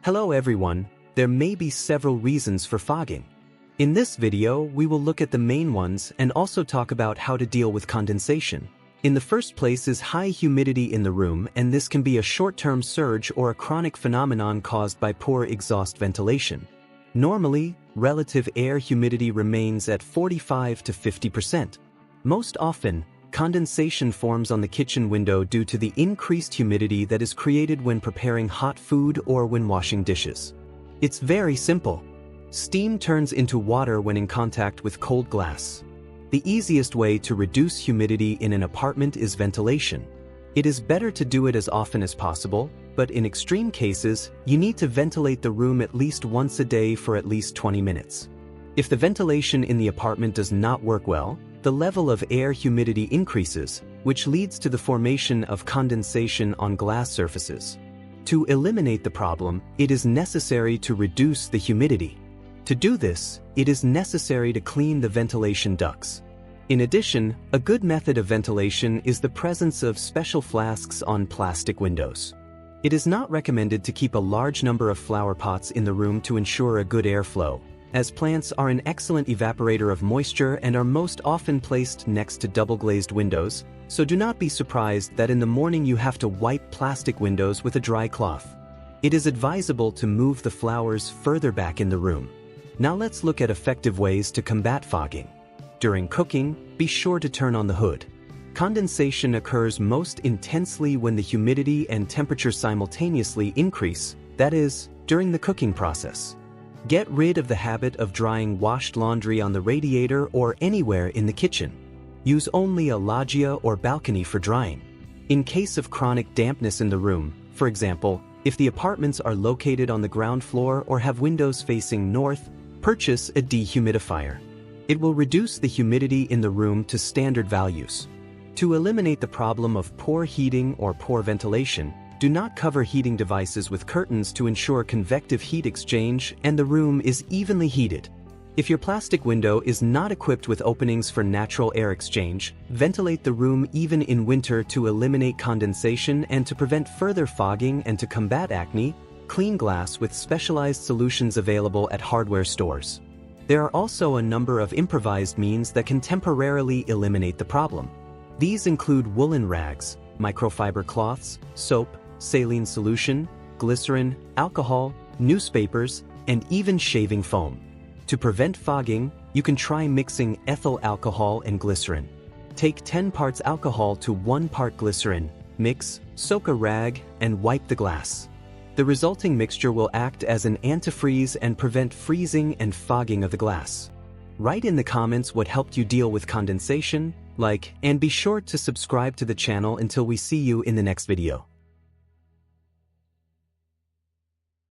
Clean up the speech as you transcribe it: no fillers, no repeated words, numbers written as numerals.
Hello everyone, there may be several reasons for fogging. In this video, we will look at the main ones and also talk about how to deal with condensation. In the first place is high humidity in the room, and this can be a short-term surge or a chronic phenomenon caused by poor exhaust ventilation. Normally, relative air humidity remains at 45 to 50%. Most often, condensation forms on the kitchen window due to the increased humidity that is created when preparing hot food or when washing dishes. It's very simple. Steam turns into water when in contact with cold glass. The easiest way to reduce humidity in an apartment is ventilation. It is better to do it as often as possible, but in extreme cases, you need to ventilate the room at least once a day for at least 20 minutes. If the ventilation in the apartment does not work well, the level of air humidity increases, which leads to the formation of condensation on glass surfaces. To eliminate the problem, it is necessary to reduce the humidity. To do this, it is necessary to clean the ventilation ducts. In addition, a good method of ventilation is the presence of special flasks on plastic windows. It is not recommended to keep a large number of flower pots in the room to ensure a good airflow, as plants are an excellent evaporator of moisture and are most often placed next to double-glazed windows, so do not be surprised that in the morning you have to wipe plastic windows with a dry cloth. It is advisable to move the flowers further back in the room. Now let's look at effective ways to combat fogging. During cooking, be sure to turn on the hood. Condensation occurs most intensely when the humidity and temperature simultaneously increase, that is, during the cooking process. Get rid of the habit of drying washed laundry on the radiator or anywhere in the kitchen. Use only a loggia or balcony for drying. In case of chronic dampness in the room, for example, if the apartments are located on the ground floor or have windows facing north, purchase a dehumidifier. It will reduce the humidity in the room to standard values. To eliminate the problem of poor heating or poor ventilation, do not cover heating devices with curtains to ensure convective heat exchange and the room is evenly heated. If your plastic window is not equipped with openings for natural air exchange, ventilate the room even in winter to eliminate condensation and to prevent further fogging, and to combat acne, clean glass with specialized solutions available at hardware stores. There are also a number of improvised means that can temporarily eliminate the problem. These include woolen rags, microfiber cloths, soap, saline solution, glycerin, alcohol, newspapers, and even shaving foam. To prevent fogging, you can try mixing ethyl alcohol and glycerin. Take 10 parts alcohol to 1 part glycerin, mix, soak a rag, and wipe the glass. The resulting mixture will act as an antifreeze and prevent freezing and fogging of the glass. Write in the comments what helped you deal with condensation, and be sure to subscribe to the channel until we see you in the next video.